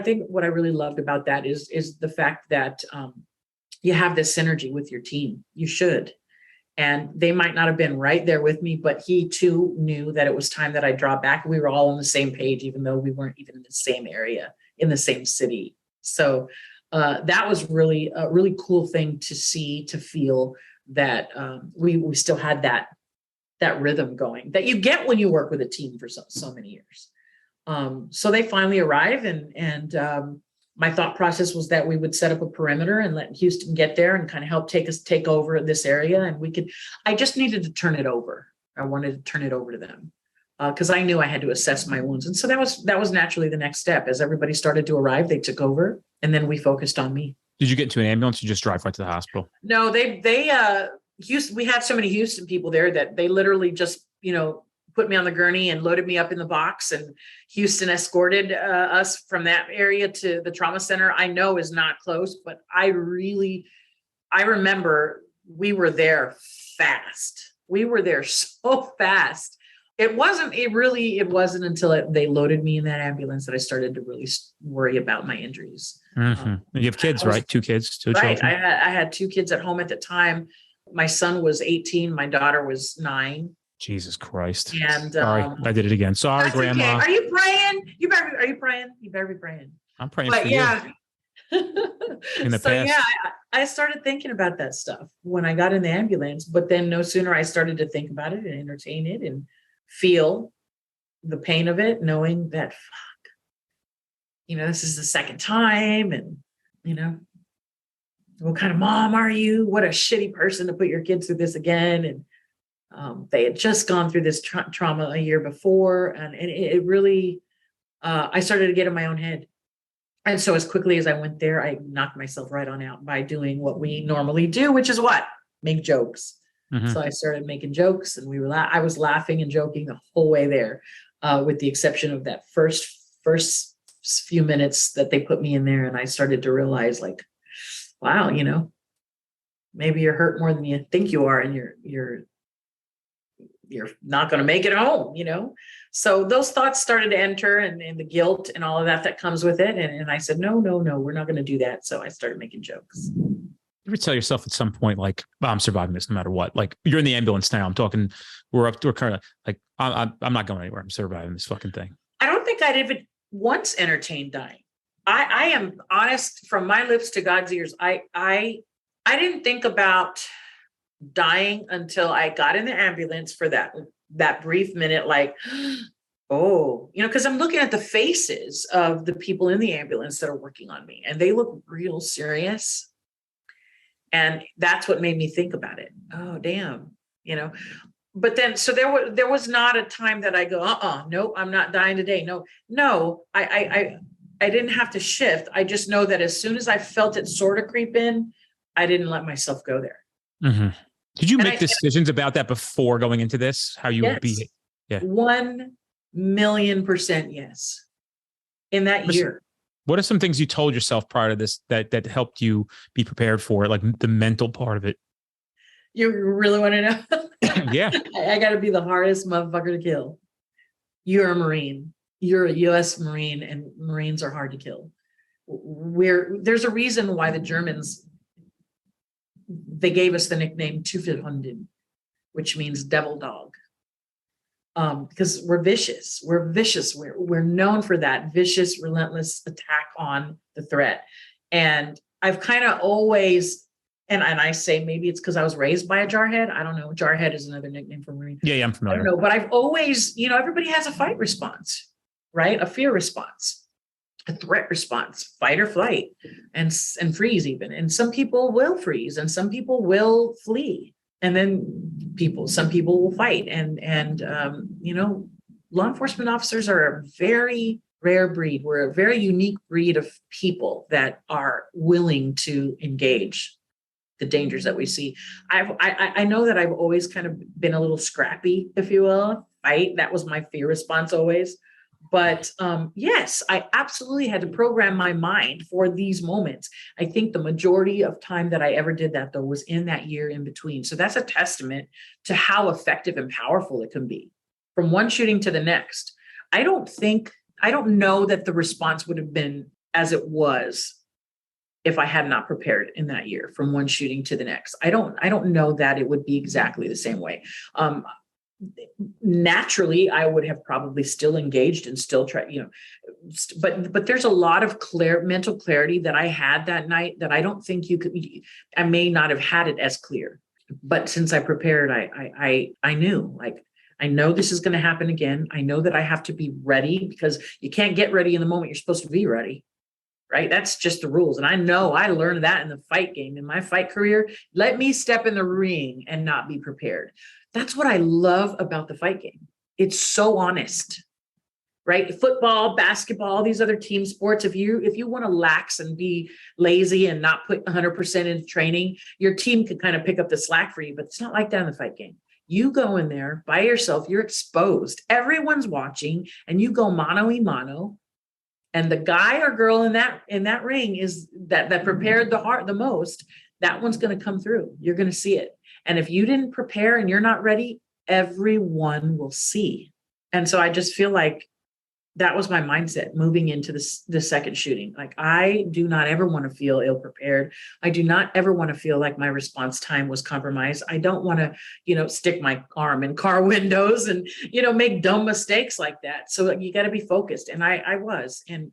really loved about that is the fact that you have this synergy with your team. You should. And they might not have been right there with me, but he too knew that it was time that I draw back. We were all on the same page, even though we weren't even in the same area, in the same city. So that was really a really cool thing to see, to feel that we still had that rhythm going that you get when you work with a team for so many years. So they finally arrive and my thought process was that we would set up a perimeter and let Houston get there and kind of help take over this area. And I just needed to turn it over. I wanted to turn it over to them. because I knew I had to assess my wounds. And so that was naturally the next step. As everybody started to arrive, they took over, and then we focused on me. Did you get into an ambulance or just drive right to the hospital? No, Houston, we had so many Houston people there that they literally just, put me on the gurney and loaded me up in the box, and Houston escorted us from that area to the trauma center. I know is not close, but I remember we were there fast. We were there so fast. It wasn't until they loaded me in that ambulance that I started to really worry about my injuries. Mm-hmm. You have kids, right? 2 kids, 2 right. children. I had 2 kids at home at the time. My son was 18. My daughter was 9. Jesus Christ. And sorry, I did it again. Sorry, Grandma. Okay. Are you praying? Are you praying? You better be praying. I'm praying but for yeah. you. In the so past. yeah, I started thinking about that stuff when I got in the ambulance, but then no sooner I started to think about it and entertain it and feel the pain of it, knowing that, this is the second time, and, what kind of mom are you? What a shitty person to put your kids through this again. And they had just gone through this trauma a year before, and it really, I started to get in my own head. And so as quickly as I went there, I knocked myself right on out by doing what we normally do, which is what? Make jokes. Mm-hmm. So I started making jokes, and I was laughing and joking the whole way there, with the exception of that first few minutes that they put me in there. And I started to realize, like, wow, maybe you're hurt more than you think you are, and you're not going to make it home, So those thoughts started to enter, and the guilt and all of that comes with it. And I said, no, we're not going to do that. So I started making jokes. You ever tell yourself at some point, like, I'm surviving this no matter what? Like, you're in the ambulance now. I'm talking, we're kind of like, I'm not going anywhere. I'm surviving this fucking thing. I don't think I'd even once entertained dying. I am honest, from my lips to God's ears. I didn't think about dying until I got in the ambulance for that brief minute, like, oh, because I'm looking at the faces of the people in the ambulance that are working on me, and they look real serious. And that's what made me think about it. Oh, damn, But then, so there was not a time that I go, nope, I'm not dying today. No, I didn't have to shift. I just know that as soon as I felt it sort of creep in, I didn't let myself go there. Mm-hmm. Did you make decisions about that before going into this? How you would be? Yeah. 1,000,000% yes. In that year. What are some things you told yourself prior to this that helped you be prepared for it, like the mental part of it? You really want to know? Yeah. I got to be the hardest motherfucker to kill. You're a Marine. You're a U.S. Marine, and Marines are hard to kill. There's a reason why the Germans, they gave us the nickname Teufelshunden, which means devil dog. Because we're vicious. We're vicious. We're known for that vicious, relentless attack on the threat. And I've kind of always, and I say maybe it's because I was raised by a jarhead. I don't know. Jarhead is another nickname for Marine. Yeah, I'm familiar. I don't know, but I've always, everybody has a fight response, right? A fear response, a threat response, fight or flight, and freeze even. And some people will freeze, and some people will flee. And then some people will fight. And law enforcement officers are a very rare breed. We're a very unique breed of people that are willing to engage the dangers that we see. I know that I've always kind of been a little scrappy, if you will, fight. That was my fear response always. But yes, I absolutely had to program my mind for these moments. I think the majority of time that I ever did that, though, was in that year in between. So that's a testament to how effective and powerful it can be from one shooting to the next. I don't know that the response would have been as it was if I had not prepared in that year from one shooting to the next. I don't know that it would be exactly the same way. Naturally, I would have probably still engaged and still tried, but there's a lot of mental clarity that I had that night that I don't think I may not have had it as clear, but since I prepared, I knew, like, I know this is going to happen again. I know that I have to be ready, because you can't get ready in the moment you're supposed to be ready. Right? That's just the rules. And I know I learned that in the fight game, in my fight career. Let me step in the ring and not be prepared. That's what I love about the fight game. it's so honest, right? Football, basketball, these other team sports, if you want to lax and be lazy and not put 100% into training, your team can kind of pick up the slack for you, but it's not like that in the fight game. You go in there by yourself, you're exposed. Everyone's watching, and you go mano a mano. And the guy or girl in that ring is that prepared the most, that one's going to come through. You're going to see it. And if you didn't prepare and you're not ready, everyone will see. And so I just feel like that was my mindset moving into the second shooting. Like, I do not ever want to feel ill prepared. I do not ever want to feel like my response time was compromised. I don't want to, stick my arm in car windows and, make dumb mistakes like that. So you got to be focused. And I was, and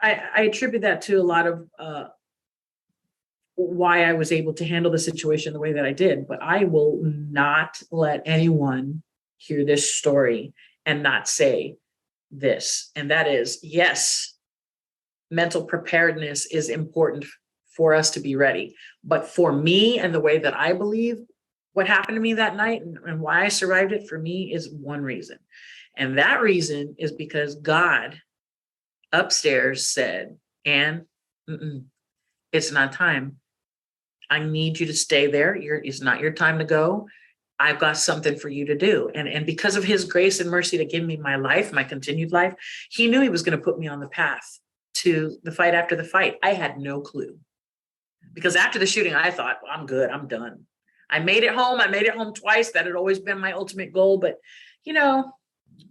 I attribute that to a lot of why I was able to handle the situation the way that I did. But I will not let anyone hear this story and not say this, and that is, yes, mental preparedness is important for us to be ready. But for me, and the way that I believe what happened to me that night and why I survived it, for me, is one reason. And that reason is because God upstairs said, Ann, it's not time. I need you to stay there. It's not your time to go. I've got something for you to do. And because of his grace and mercy to give me my life, my continued life, he knew he was going to put me on the path to the fight after the fight. I had no clue. Because after the shooting, I thought, well, I'm good. I'm done. I made it home. I made it home twice. That had always been my ultimate goal. But,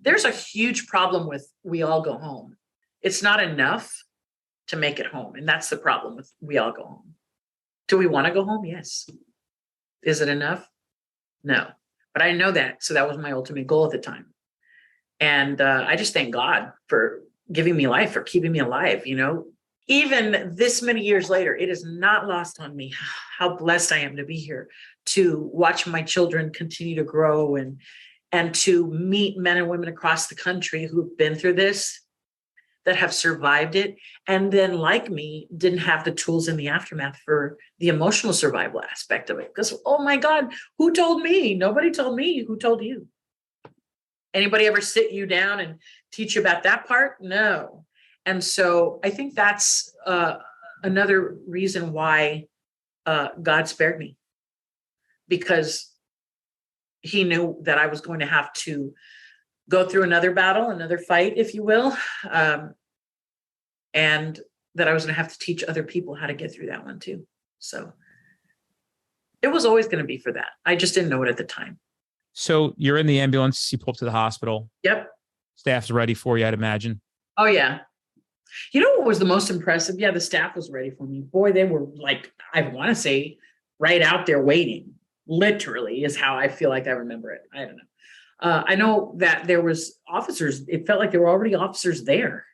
there's a huge problem with we all go home. It's not enough to make it home. And that's the problem with we all go home. Do we want to go home? Yes. Is it enough? No, but I know that. So that was my ultimate goal at the time. And I just thank God for giving me life, for keeping me alive. Even this many years later, it is not lost on me how blessed I am to be here, to watch my children continue to grow and to meet men and women across the country who've been through this, that have survived it, and then, like me, didn't have the tools in the aftermath for the emotional survival aspect of it. Because, oh my God, who told me? Nobody told me. Who told you? Anybody ever sit you down and teach you about that part? No. And so I think that's another reason why God spared me, because he knew that I was going to have to go through another battle, another fight, if you will, and that I was going to have to teach other people how to get through that one too. So it was always going to be for that. I just didn't know it at the time. So you're in the ambulance, you pull up to the hospital. Yep. Staff's ready for you, I'd imagine. Oh, yeah. You know what was the most impressive? Yeah, the staff was ready for me. Boy, they were like, I want to say, right out there waiting. Literally is how I feel like I remember it. I don't know. I know that there was officers. It felt like there were already officers there.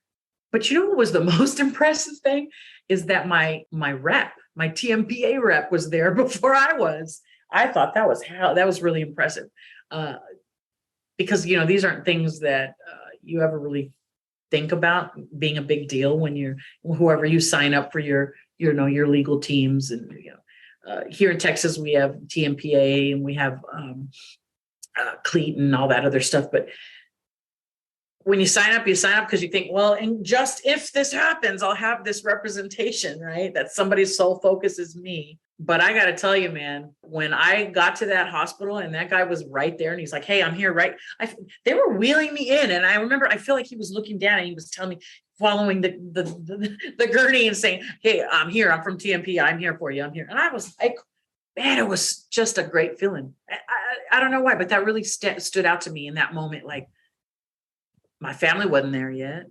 But you know what was the most impressive thing is that my rep, my TMPA rep, was there before I was. I thought that was really impressive, because these aren't things that you ever really think about being a big deal when whoever you sign up for your legal teams. And here in Texas we have TMPA and we have CLEAT and all that other stuff. But when you sign up because you think, well, and just if this happens, I'll have this representation, right? That somebody's sole focus is me. But I got to tell you, man, when I got to that hospital and that guy was right there and he's like, hey, I'm here, right? They were wheeling me in. And I remember, I feel like he was looking down and he was telling me, following the gurney and saying, hey, I'm here. I'm from TMP. I'm here for you. I'm here. And I was like, man, it was just a great feeling. I don't know why, but that really stood out to me in that moment. Like, my family wasn't there yet,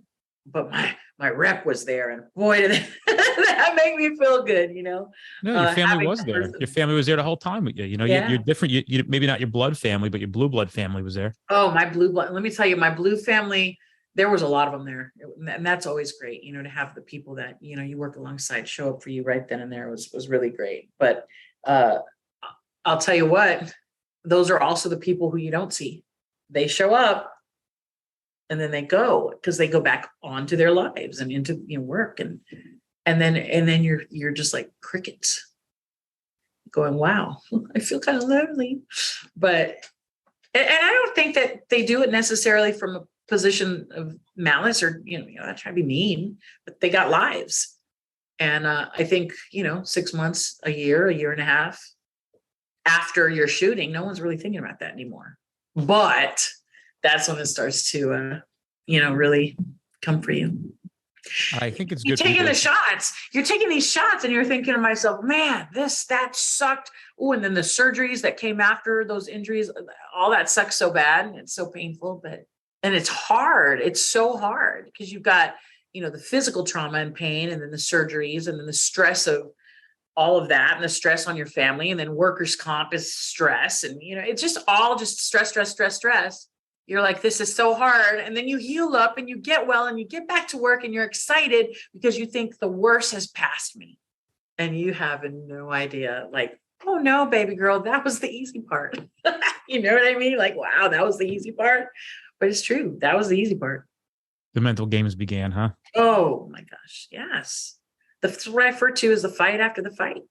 but my rep was there, and boy, did that make me feel good. No, your family was there. Your family was there the whole time with you. Yeah. You're different. You maybe not your blood family, but your blue blood family was there. Oh, my blue blood. Let me tell you, my blue family. There was a lot of them there, and that's always great. To have the people that you work alongside show up for you right then and there was really great. But I'll tell you what, those are also the people who you don't see. They show up. And then they go, because they go back onto their lives and into work, and then you're just like crickets, going, wow, I feel kind of lonely. But And I don't think that they do it necessarily from a position of malice or, not trying to be mean, but they got lives. And I think, 6 months, a year and a half after you're shooting, no one's really thinking about that anymore. But that's when it starts to, really come for you. I think it's You're good. taking the shots. You're taking these shots and you're thinking to myself, man, that sucked. Oh, and then the surgeries that came after those injuries, all that sucks so bad. And it's so painful, and it's hard. It's so hard because you've got, the physical trauma and pain, and then the surgeries, and then the stress of all of that, and the stress on your family, and then workers' comp is stress. And, it's just all just stress. You're like, this is so hard. And then you heal up and you get well and you get back to work and you're excited because you think the worst has passed me. And you have no idea, like, oh no, baby girl, that was the easy part. You know what I mean? Like, wow, that was the easy part. But it's true. That was the easy part. The mental games began, huh? Oh my gosh. Yes. That's what I refer to as the fight after the fight.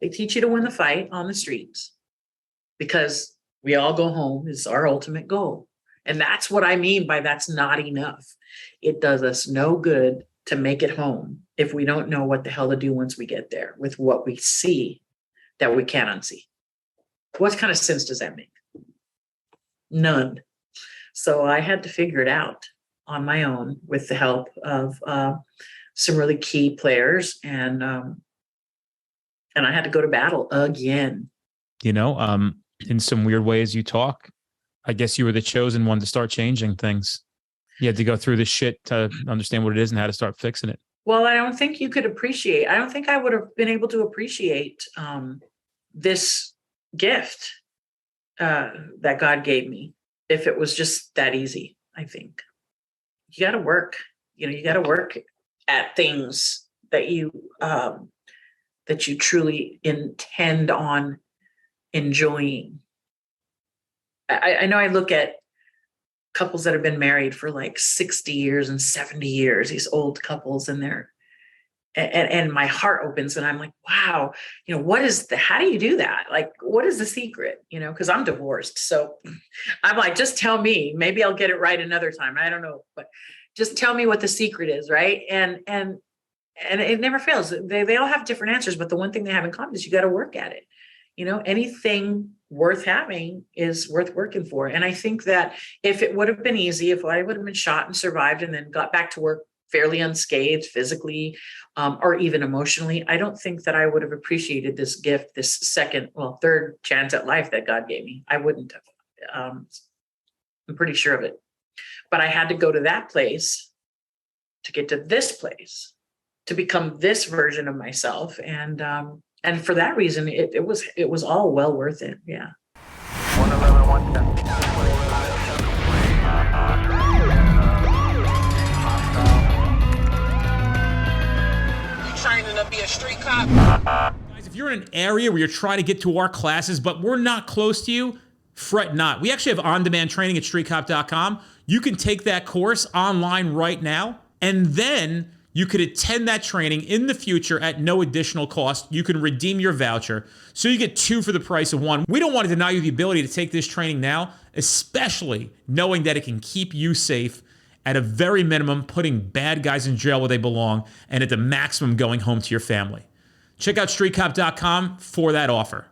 They teach you to win the fight on the streets because we all go home is our ultimate goal. And that's what I mean by that's not enough. It does us no good to make it home if we don't know what the hell to do once we get there with what we see that we can't unsee. What kind of sense does that make? None. So I had to figure it out on my own with the help of some really key players. And I had to go to battle again. In some weird ways you talk, I guess you were the chosen one to start changing things. You had to go through this shit to understand what it is and how to start fixing it. Well, I don't think you could appreciate. I don't think I would have been able to appreciate this gift that God gave me if it was just that easy. I think you got to work. You got to work at things that you truly intend on enjoying. I know I look at couples that have been married for like 60 years and 70 years, these old couples, and and my heart opens and I'm like, wow, how do you do that? Like, what is the secret? Because I'm divorced. So I'm like, just tell me, maybe I'll get it right another time. I don't know, but just tell me what the secret is. Right. And it never fails. They all have different answers, but the one thing they have in common is you got to work at it. Anything worth having is worth working for. And I think that if it would have been easy, if I would have been shot and survived and then got back to work fairly unscathed physically or even emotionally, I don't think that I would have appreciated this gift, this third chance at life that God gave me. I wouldn't have. I'm pretty sure of it. But I had to go to that place to get to this place, to become this version of myself. And for that reason, it was all well worth it. Yeah. 111, 110. You training to be a street cop? Guys, if you're in an area where you're trying to get to our classes, but we're not close to you, fret not. We actually have on-demand training at streetcop.com. You can take that course online right now, and then you could attend that training in the future at no additional cost. You can redeem your voucher, so you get 2 for the price of 1. We don't want to deny you the ability to take this training now, especially knowing that it can keep you safe at a very minimum, putting bad guys in jail where they belong, and at the maximum going home to your family. Check out streetcop.com for that offer.